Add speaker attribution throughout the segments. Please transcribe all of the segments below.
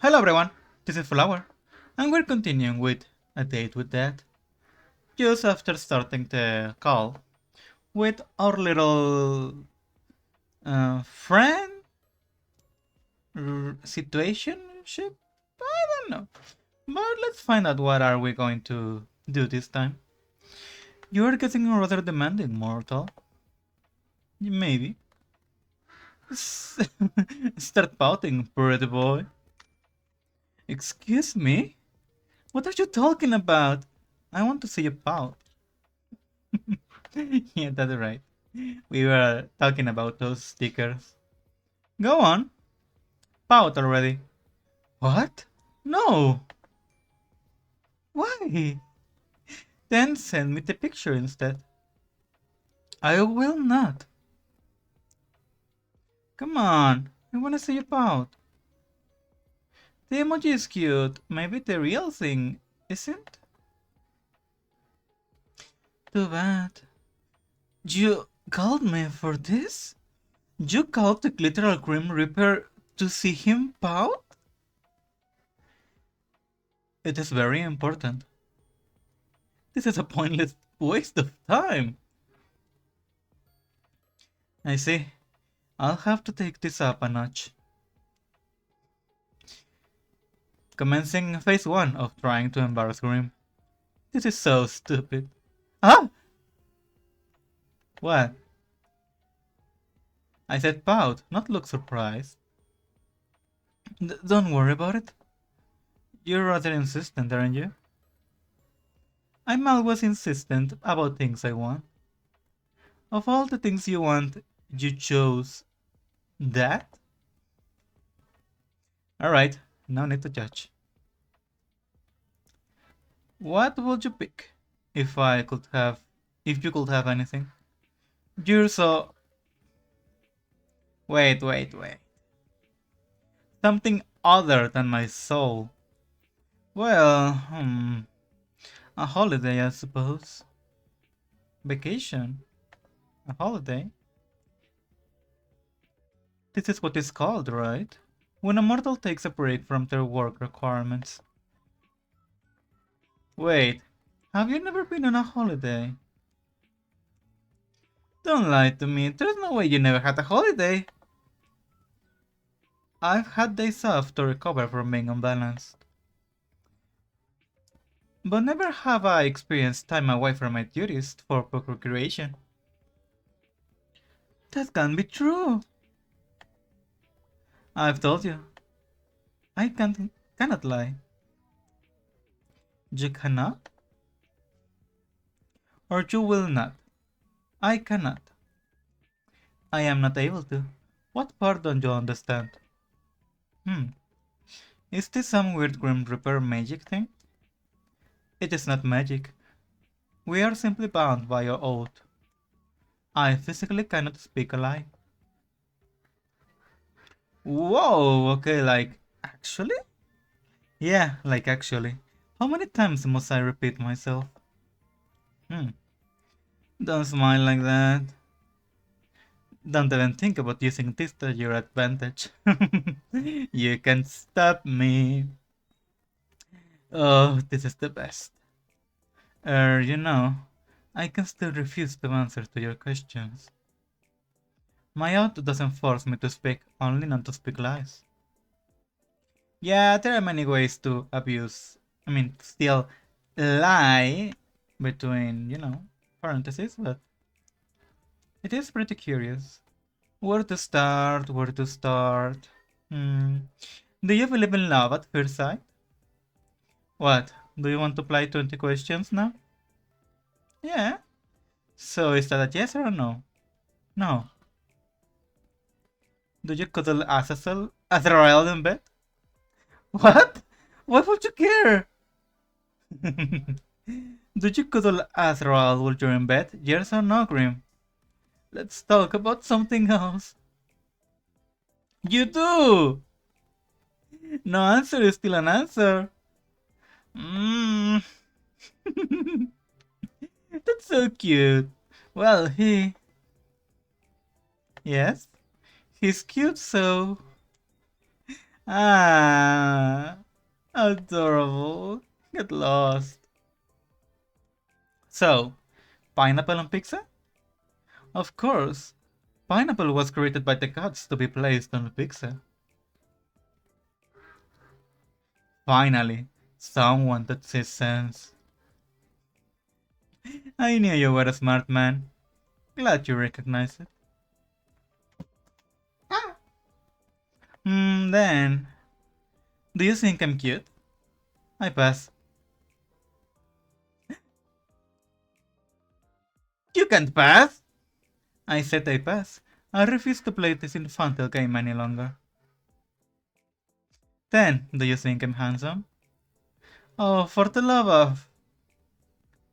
Speaker 1: Hello everyone, this is Flower, and we're continuing with A Date with Dad. Just after starting the call with our little friend situationship? I don't know. But let's find out what are we going to do this time. You're getting rather demanding, mortal. Maybe. Start pouting, pretty boy. Excuse me? What are you talking about? I want to see you pout. Yeah, that's right. We were talking about those stickers. Go on. Pout already. What? No. Why? Then send me the picture instead. I will not. Come on. I wanna see you pout. The emoji is cute. Maybe the real thing isn't? Too bad. You called me for this? You called the literal Grim Reaper to see him pout? It is very important. This is a pointless waste of time. I see. I'll have to take this up a notch. Commencing phase 1 of trying to embarrass Grim. This is so stupid. Ah! What? I said pout, not look surprised. Don't worry about it. You're rather insistent, aren't you? I'm always insistent about things I want. Of all the things you want, you chose that? Alright, no need to judge. What would you pick if you could have anything? You're so. Wait. Something other than my soul. Well, a holiday, I suppose. Vacation. A holiday. This is what it's called, right? When a mortal takes a break from their work requirements. Wait, have you never been on a holiday? Don't lie to me, there's no way you never had a holiday. I've had days off to recover from being unbalanced. But never have I experienced time away from my duties for procreation. That can't be true. I've told you. I cannot lie. You cannot? Or you will not? I cannot. I am not able to. What part don't you understand? Hmm. Is this some weird Grim Reaper magic thing? It is not magic. We are simply bound by your oath. I physically cannot speak a lie. Whoa, okay, like, actually? Yeah, like actually. How many times must I repeat myself? Hmm. Don't smile like that. Don't even think about using this to your advantage. You can't stop me. Oh, this is the best. You know, I can still refuse to answer to your questions. My oath doesn't force me to speak, only not to speak lies. Yeah, there are many ways to abuse. Still lie between, parentheses, but it is pretty curious. Where to start? Where to start? Hmm. Do you believe in love at first sight? What? Do you want to play 20 questions now? Yeah. So is that a yes or a no? No. Do you cuddle Azrael in bed? What? Why would you care? Do you cuddle Azrael while you're in bed? Yes or no, Grim? Let's talk about something else. You do! No answer is still an answer. Mmm. That's so cute. Well, Yes? He's cute, so. Ah, adorable. Get lost. So, pineapple on pizza? Of course. Pineapple was created by the gods to be placed on pizza. Finally, someone that sees sense. I knew you were a smart man. Glad you recognized it. Then, do you think I'm cute? I pass. You can't pass! I said I pass. I refuse to play this infantile game any longer. Then, do you think I'm handsome? Oh, for the love of...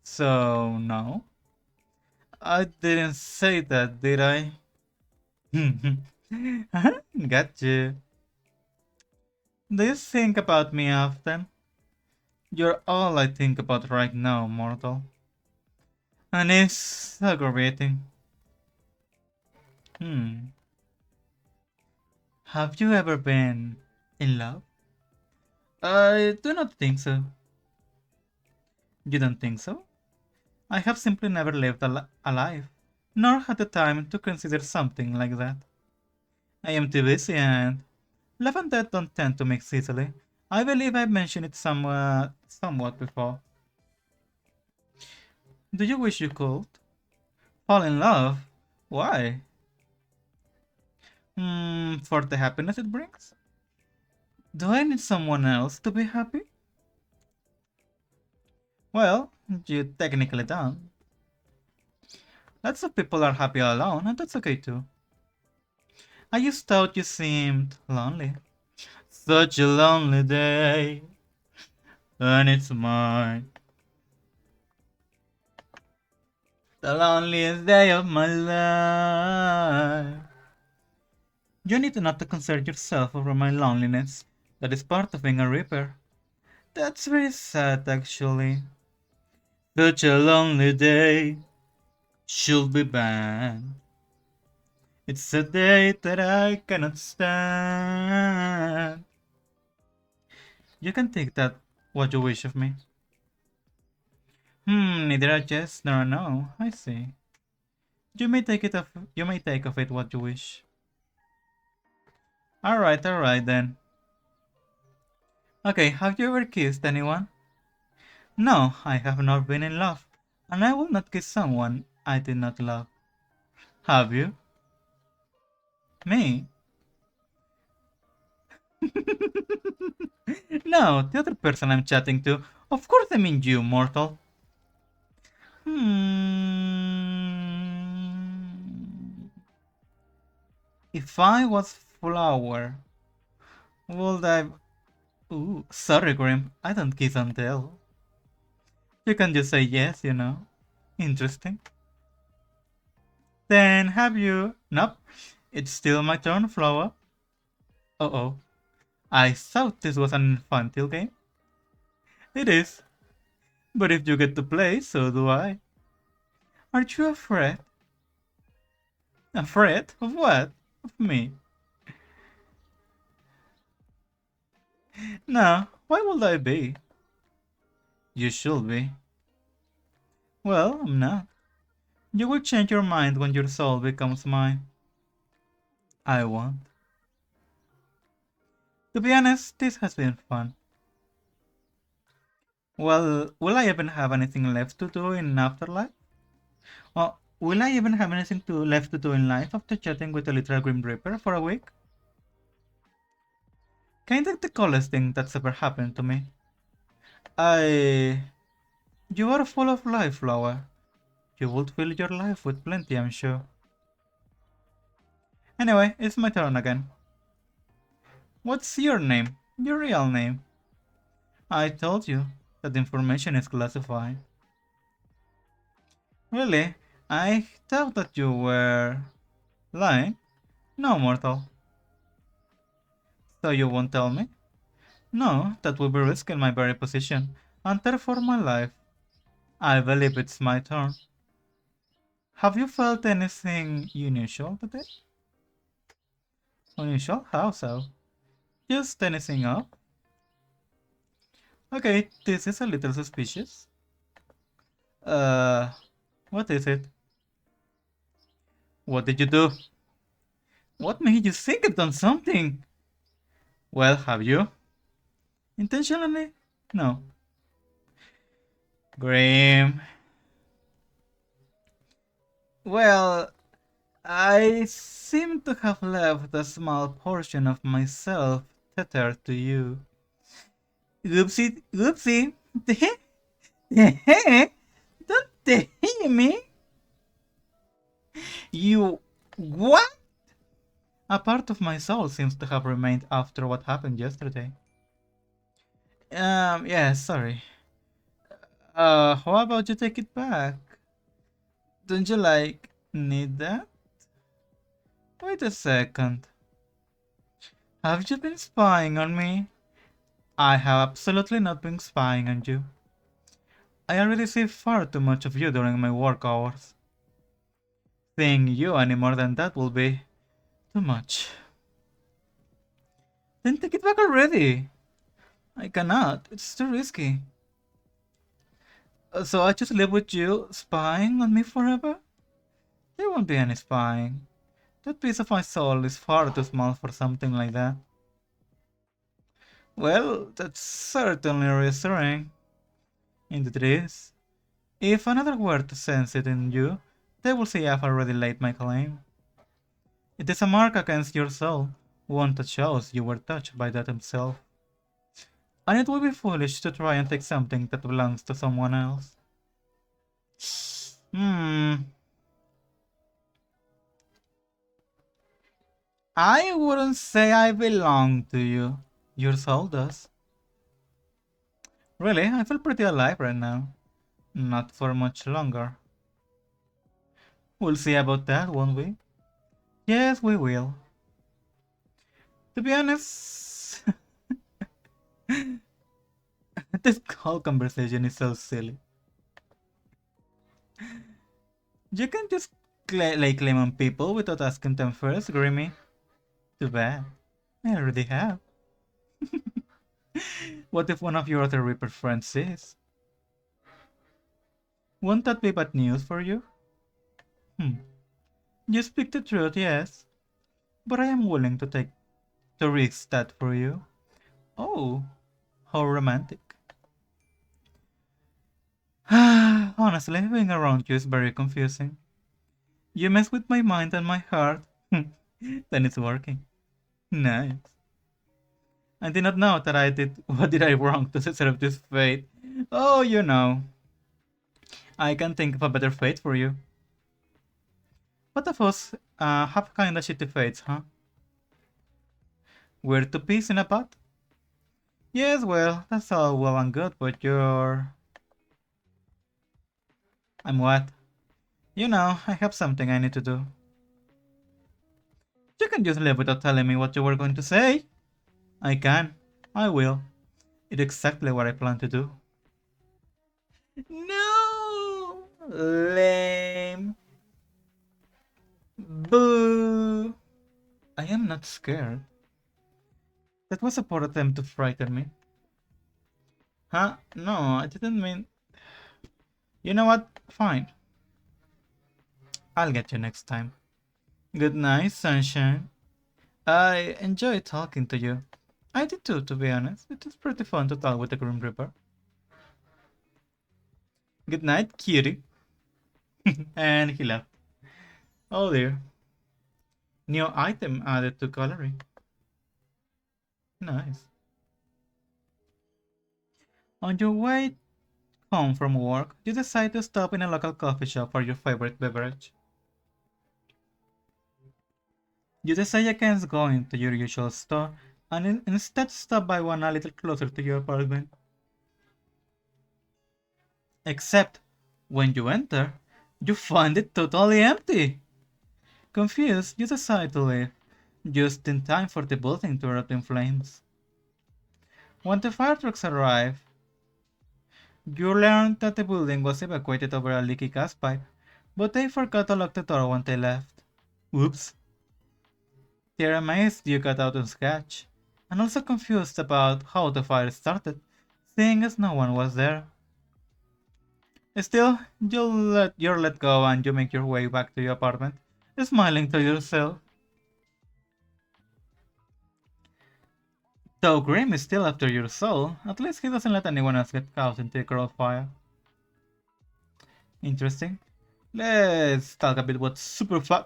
Speaker 1: So, no? I didn't say that, did I? Gotcha. Do you think about me often? You're all I think about right now, mortal. And it's aggravating. Hmm. Have you ever been in love? I do not think so. You don't think so? I have simply never lived a life, nor had the time to consider something like that. I am too busy and love and death don't tend to mix easily. I believe I've mentioned it somewhat before. Do you wish you could? Fall in love? Why? For the happiness it brings? Do I need someone else to be happy? Well, you technically don't. Lots of people are happy alone, and that's okay too. I just thought you seemed lonely. Such a lonely day, and it's mine. The loneliest day of my life. You need not to concern yourself over my loneliness. That is part of being a reaper. That's very sad, actually. Such a lonely day should be banned. It's a day that I cannot stand. You can take that what you wish of me. Neither a yes nor a no. I see. You may take of it what you wish. Alright then. Okay, have you ever kissed anyone? No, I have not been in love. And I will not kiss someone I did not love. Have you? Me? No, the other person I'm chatting to. Of course I mean you, mortal. Hmm. If I was flower, would I... Ooh, sorry Grim, I don't kiss and tell. You can just say yes, you know. Interesting. Then have you... Nope. It's still my turn, flower. Uh-oh. I thought this was an infantile game. It is. But if you get to play, so do I. Aren't you afraid? Afraid? Of what? Of me? No, why would I be? You should be. Well, I'm not. You will change your mind when your soul becomes mine. I won't. To be honest, this has been fun. Well, will I even have anything left to do in afterlife? Or will I even have anything left to do in life after chatting with the literal Grim Reaper for a week? Kinda the coolest thing that's ever happened to me. I... You are full of life, Flower. You would fill your life with plenty, I'm sure. Anyway, it's my turn again. What's your name? Your real name? I told you that information is classified. Really? I thought that you were... lying? No, mortal. So you won't tell me? No, that would be risking my very position, and therefore my life. I believe it's my turn. Have you felt anything unusual today? Unusual? How so? Just anything up? Okay, this is a little suspicious. Uh, what is it? What did you do? What made you think I've done something? Well, have you? Intentionally? No. Grim. Well, I seem to have left a small portion of myself tethered to you. Oopsie, oopsie. Don't tell me. You. What? A part of my soul seems to have remained after what happened yesterday. Yeah, sorry. How about you take it back? Don't you need that? Wait a second. Have you been spying on me? I have absolutely not been spying on you. I already see far too much of you during my work hours. Seeing you any more than that will be too much. Then take it back already. I cannot. It's too risky. So I just live with you spying on me forever? There won't be any spying. That piece of my soul is far too small for something like that. Well, that's certainly reassuring. Indeed it is. If another were to sense it in you, they will say I've already laid my claim. It is a mark against your soul, one that shows you were touched by that himself. And it would be foolish to try and take something that belongs to someone else. Hmm. I wouldn't say I belong to you. Your soul does. Really, I feel pretty alive right now. Not for much longer. We'll see about that, won't we? Yes, we will. To be honest, this whole conversation is so silly. You can just lay claim on people without asking them first, Grimmy. Too bad. I already have. What if one of your other Reaper friends is? Won't that be bad news for you? Hmm. You speak the truth, yes. But I am willing to risk that for you. Oh, how romantic. Honestly, being around you is very confusing. You mess with my mind and my heart. Then it's working. Nice. I did not know that I did. What did I wrong to deserve this fate? Oh, I can think of a better fate for you. Both of us have kinda shitty fates, huh? We're two peas in a pot? Yes, well, that's all well and good, but I'm what? I have something I need to do. You can just leave without telling me what you were going to say. I can. I will. It's exactly what I plan to do. No! Lame. Boo! I am not scared. That was a poor attempt to frighten me. Huh? No, I didn't mean. You know what? Fine. I'll get you next time. Good night, sunshine. I enjoy talking to you. I did too, to be honest. It was pretty fun to talk with the Grim Reaper. Good night, cutie. And he left. Oh dear. New item added to gallery. Nice. On your way home from work, you decide to stop in a local coffee shop for your favorite beverage. You decide against going to your usual store and instead stop by one a little closer to your apartment. Except, when you enter, you find it totally empty. Confused, you decide to leave, just in time for the building to erupt in flames. When the fire trucks arrive, you learn that the building was evacuated over a leaky gas pipe, but they forgot to lock the door when they left. Oops. They're amazed you got out unscathed. and also confused about how the fire started, seeing as no one was there. Still, you're let go and you make your way back to your apartment, smiling to yourself. Though Grim is still after your soul, at least he doesn't let anyone else get caught in the crossfire. Interesting. Let's talk a bit about Superfat.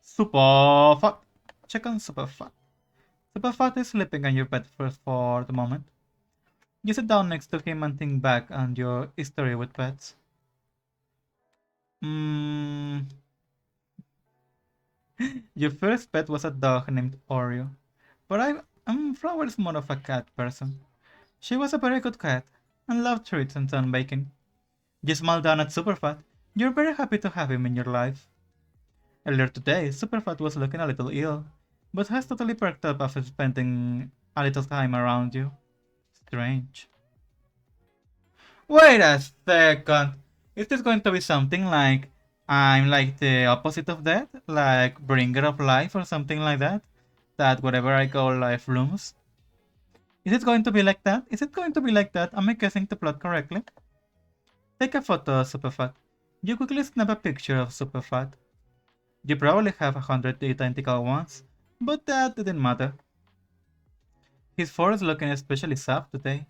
Speaker 1: Superfat. Check on Superfat. Superfat is sleeping on your bed first for the moment. You sit down next to him and think back on your history with pets. Hmm. Your first pet was a dog named Oreo. But I'm Flower's more of a cat person. She was a very good cat and loved treats and sunbaking. You smile down at Superfat. You're very happy to have him in your life. Earlier today, Superfat was looking a little ill, but has totally perked up after spending a little time around you. Strange. Wait a second. Is this going to be something like I'm like the opposite of that? Like bringer of life or something like that? That whatever I call life blooms? Is it going to be like that? Is it going to be like that? Am I guessing the plot correctly? Take a photo of Superfat. You quickly snap a picture of Superfat. You probably have 100 identical ones, but that didn't matter. His fur is looking especially soft today.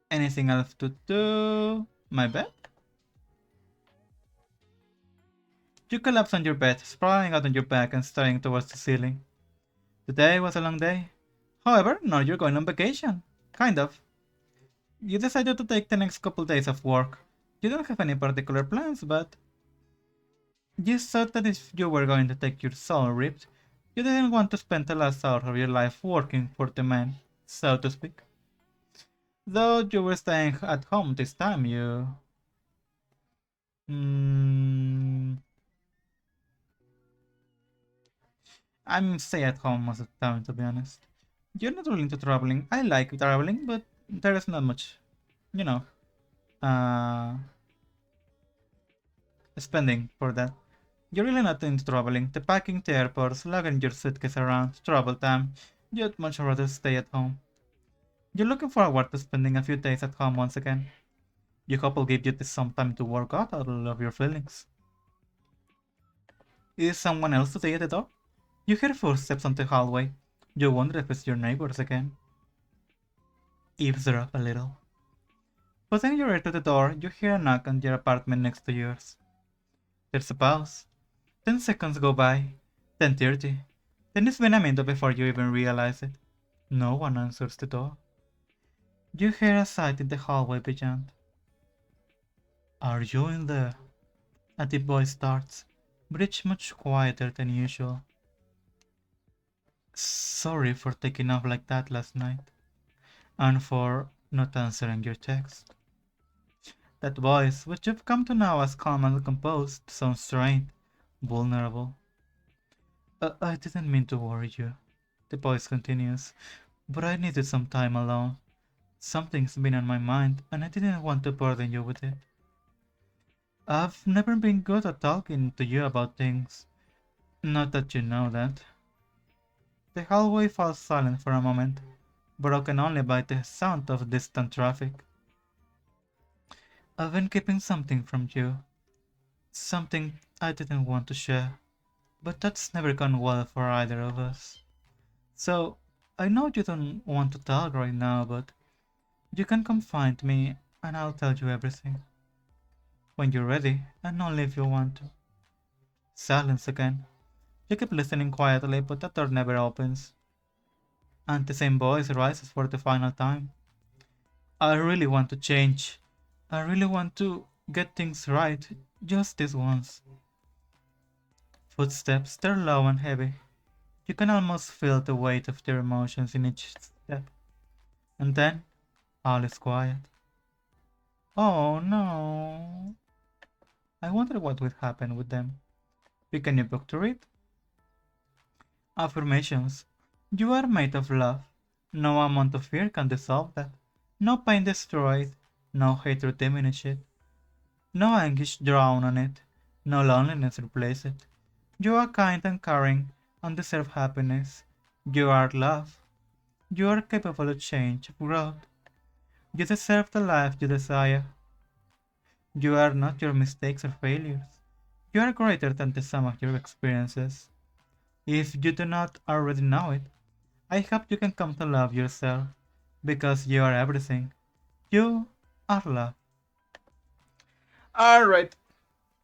Speaker 1: Anything else to do? My bed? You collapse on your bed, sprawling out on your back and staring towards the ceiling. Today was a long day. However, now you're going on vacation. Kind of. You decided to take the next couple days of work. You don't have any particular plans, but you thought that if you were going to take your soul ripped, you didn't want to spend the last hour of your life working for the man, so to speak. Though you were staying at home this time, you... Mm, I'm stay at home most of the time, to be honest. You're not really into traveling. I like traveling, but there is not much, you know, uh, spending for that. You're really not into traveling. The packing the airports, lugging your suitcase around, travel time. You'd much rather stay at home. You're looking forward to spending a few days at home once again. Your couple gave you this some time to work out all of your feelings. Is someone else today at the door? You hear footsteps on the hallway. You wonder if it's your neighbors again. Eavesdrop a little. Putting your ear to the door, you hear a knock on your apartment next to yours. There's a pause. 10 seconds go by. 10:30. Then it's been a minute before you even realize it. No one answers the door. You hear a sigh in the hallway beyond. Are you in there? A deep voice starts, but it's much quieter than usual. Sorry for taking off like that last night, and for not answering your text. That voice, which you've come to know as calm and composed, sounds strained, vulnerable. I didn't mean to worry you, the voice continues, but I needed some time alone. Something's been on my mind, and I didn't want to burden you with it. I've never been good at talking to you about things. Not that you know that. The hallway falls silent for a moment, broken only by the sound of distant traffic. I've been keeping something from you. Something I didn't want to share. But that's never gone well for either of us. So, I know you don't want to talk right now, but you can come find me and I'll tell you everything. When you're ready, and only if you want to. Silence again. You keep listening quietly, but the door never opens. And the same voice rises for the final time. I really want to change. I really want to get things right, just this once. Footsteps, they're low and heavy. You can almost feel the weight of their emotions in each step. And then, all is quiet. Oh no. I wonder what would happen with them. Pick a new book to read. Affirmations. You are made of love. No amount of fear can dissolve that. No pain destroy it. No hatred diminish it. No anguish drown on it. No loneliness replace it. You are kind and caring and deserve happiness. You are love. You are capable of change, of growth. You deserve the life you desire. You are not your mistakes or failures. You are greater than the sum of your experiences. If you do not already know it, I hope you can come to love yourself, because you are everything. You are love. Alright,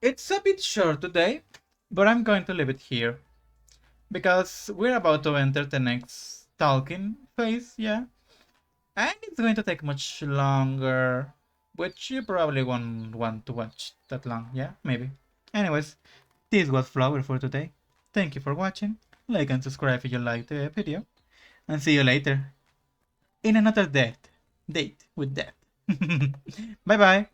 Speaker 1: it's a bit short today, but I'm going to leave it here, because we're about to enter the next talking phase, yeah? And it's going to take much longer, which you probably won't want to watch that long, yeah? Maybe. Anyways, this was Flower for today. Thank you for watching, like and subscribe if you liked the video, and see you later in another date with death. Bye bye.